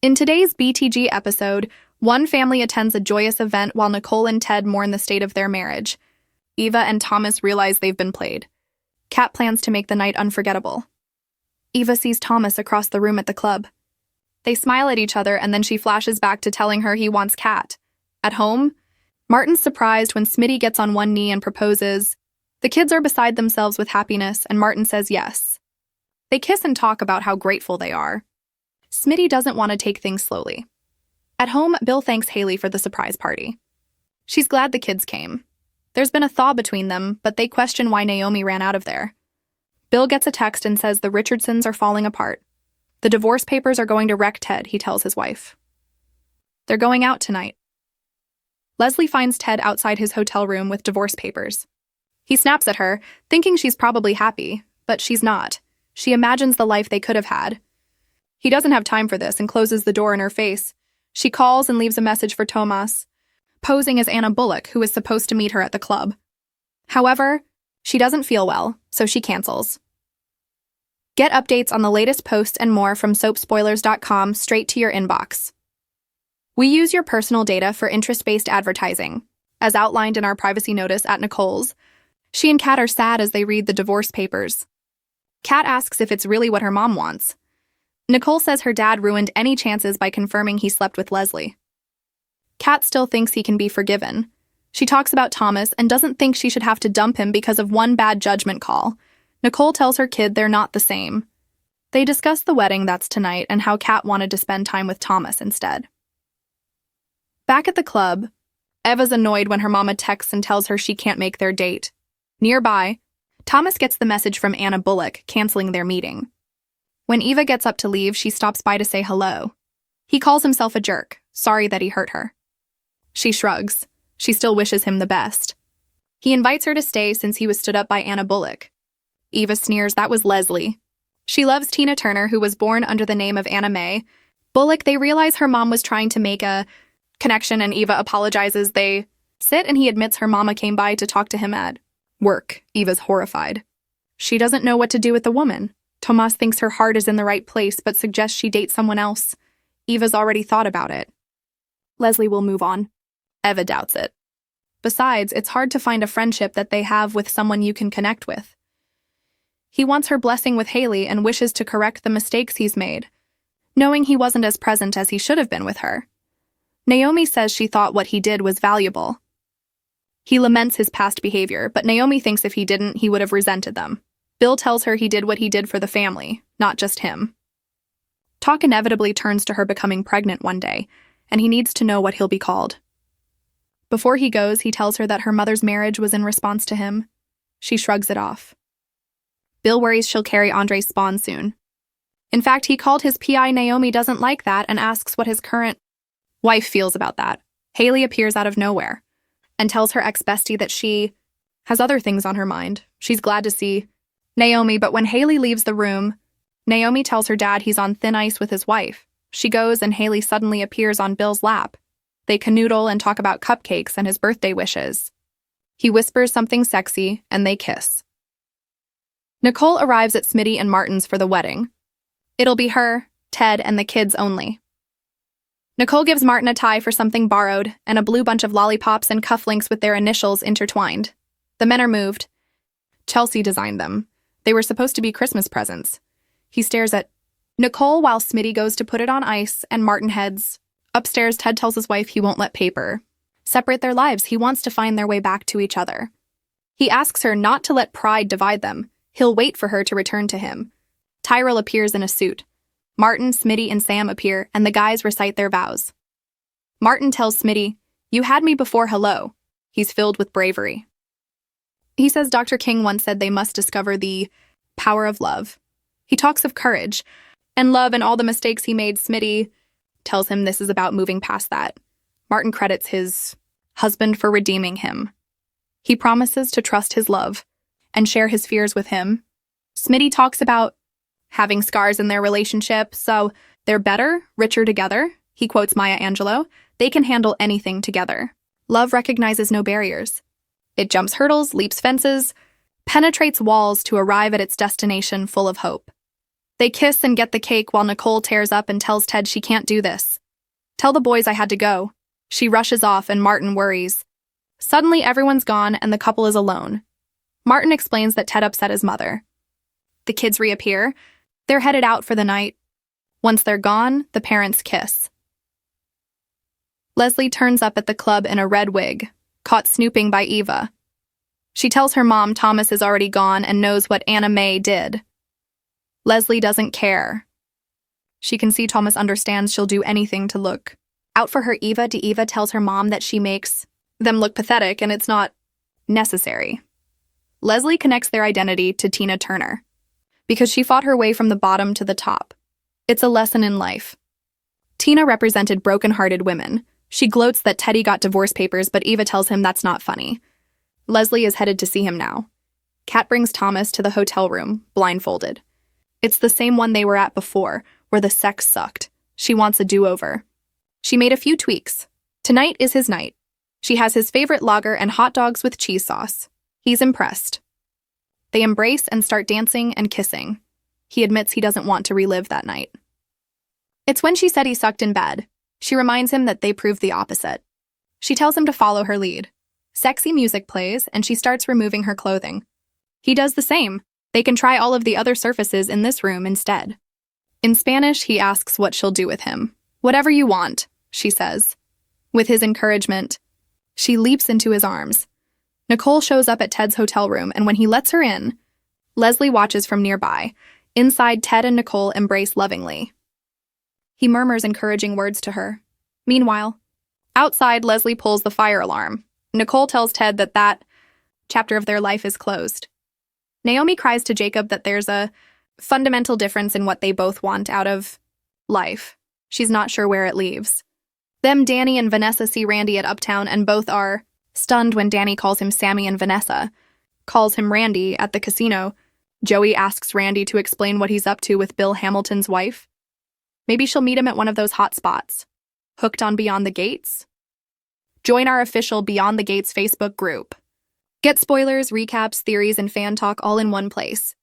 In today's BTG episode, one family attends a joyous event while Nicole and Ted mourn the state of their marriage. Eva and Thomas realize they've been played. Kat plans to make the night unforgettable. Eva sees Thomas across the room at the club. They smile at each other and then she flashes back to telling her he wants Kat. At home, Martin's surprised when Smitty gets on one knee and proposes. The kids are beside themselves with happiness and Martin says yes. They kiss and talk about how grateful they are. Smitty doesn't want to take things slowly. At home, Bill thanks Haley for the surprise party. She's glad the kids came. There's been a thaw between them, but they question why Naomi ran out of there. Bill gets a text and says the Richardsons are falling apart. The divorce papers are going to wreck Ted, he tells his wife. They're going out tonight. Leslie finds Ted outside his hotel room with divorce papers. He snaps at her, thinking she's probably happy, but she's not. She imagines the life they could have had. He doesn't have time for this and closes the door in her face. She calls and leaves a message for Tomas, posing as Anna Bullock, who is supposed to meet her at the club. However, she doesn't feel well, so she cancels. Get updates on the latest posts and more from soapspoilers.com straight to your inbox. We use your personal data for interest-based advertising, as outlined in our privacy notice at Nicole's. She and Kat are sad as they read the divorce papers. Kat asks if it's really what her mom wants. Nicole says her dad ruined any chances by confirming he slept with Leslie. Kat still thinks he can be forgiven. She talks about Thomas and doesn't think she should have to dump him because of one bad judgment call. Nicole tells her kid they're not the same. They discuss the wedding that's tonight and how Kat wanted to spend time with Thomas instead. Back at the club, Eva's annoyed when her mama texts and tells her she can't make their date. Nearby, Thomas gets the message from Anna Bullock canceling their meeting. When Eva gets up to leave, she stops by to say hello. He calls himself a jerk, sorry that he hurt her. She shrugs. She still wishes him the best. He invites her to stay since he was stood up by Anna Bullock. Eva sneers that was Leslie. She loves Tina Turner, who was born under the name of Anna Mae. Bullock, they realize her mom was trying to make a connection and Eva apologizes. They sit and he admits her mama came by to talk to him at work. Eva's horrified. She doesn't know what to do with the woman. Tomas thinks her heart is in the right place but suggests she date someone else. Eva's already thought about it. Leslie will move on. Eva doubts it. Besides, it's hard to find a friendship that they have with someone you can connect with. He wants her blessing with Haley and wishes to correct the mistakes he's made, knowing he wasn't as present as he should have been with her. Naomi says she thought what he did was valuable. He laments his past behavior, but Naomi thinks if he didn't, he would have resented them. Bill tells her he did what he did for the family, not just him. Talk inevitably turns to her becoming pregnant one day, and he needs to know what he'll be called. Before he goes, he tells her that her mother's marriage was in response to him. She shrugs it off. Bill worries she'll carry Andre's spawn soon. In fact, he called his PI Naomi doesn't like that and asks what his current wife feels about that. Haley appears out of nowhere and tells her ex-bestie that she has other things on her mind. She's glad to see Naomi, but when Haley leaves the room, Naomi tells her dad he's on thin ice with his wife. She goes and Haley suddenly appears on Bill's lap. They canoodle and talk about cupcakes and his birthday wishes. He whispers something sexy and they kiss. Nicole arrives at Smitty and Martin's for the wedding. It'll be her, Ted, and the kids only. Nicole gives Martin a tie for something borrowed and a blue bunch of lollipops and cufflinks with their initials intertwined. The men are moved. Chelsea designed them. They were supposed to be Christmas presents. He stares at Nicole while Smitty goes to put it on ice and Martin heads. Upstairs, Ted tells his wife he won't let paper separate their lives. He wants to find their way back to each other. He asks her not to let pride divide them. He'll wait for her to return to him. Tyrell appears in a suit. Martin, Smitty, and Sam appear, and the guys recite their vows. Martin tells Smitty, "You had me before hello." He's filled with bravery. He says Dr. King once said they must discover the power of love. He talks of courage and love and all the mistakes he made. Smitty tells him this is about moving past that. Martin credits his husband for redeeming him. He promises to trust his love and share his fears with him. Smitty talks about having scars in their relationship, so they're better, richer together. He quotes Maya Angelou, "They can handle anything together. Love recognizes no barriers. It jumps hurdles, leaps fences, penetrates walls to arrive at its destination full of hope." They kiss and get the cake while Nicole tears up and tells Ted she can't do this. Tell the boys I had to go. She rushes off and Martin worries. Suddenly everyone's gone and the couple is alone. Martin explains that Ted upset his mother. The kids reappear. They're headed out for the night. Once they're gone, the parents kiss. Leslie turns up at the club in a red wig, caught snooping by Eva. She tells her mom Thomas is already gone and knows what Anna May did. Leslie doesn't care. She can see Thomas understands she'll do anything to look out for her. Eva tells her mom that she makes them look pathetic and it's not necessary. Leslie connects their identity to Tina Turner because she fought her way from the bottom to the top. It's a lesson in life. Tina represented broken-hearted women. She gloats that Teddy got divorce papers, but Eva tells him that's not funny. Leslie is headed to see him now. Kat brings Thomas to the hotel room, blindfolded. It's the same one they were at before, where the sex sucked. She wants a do-over. She made a few tweaks. Tonight is his night. She has his favorite lager and hot dogs with cheese sauce. He's impressed. They embrace and start dancing and kissing. He admits he doesn't want to relive that night. It's when she said he sucked in bed. She reminds him that they proved the opposite. She tells him to follow her lead. Sexy music plays, and she starts removing her clothing. He does the same. They can try all of the other surfaces in this room instead. In Spanish, he asks what she'll do with him. Whatever you want, she says. With his encouragement, she leaps into his arms. Nicole shows up at Ted's hotel room, and when he lets her in, Leslie watches from nearby. Inside, Ted and Nicole embrace lovingly. He murmurs encouraging words to her. Meanwhile, outside, Leslie pulls the fire alarm. Nicole tells Ted that chapter of their life is closed. Naomi cries to Jacob that there's a fundamental difference in what they both want out of life. She's not sure where it leaves. Danny and Vanessa see Randy at Uptown, and both are stunned when Danny calls him Sammy and Vanessa calls him Randy at the casino. Joey asks Randy to explain what he's up to with Bill Hamilton's wife. Maybe she'll meet him at one of those hot spots. Hooked on Beyond the Gates? Join our official Beyond the Gates Facebook group. Get spoilers, recaps, theories, and fan talk all in one place.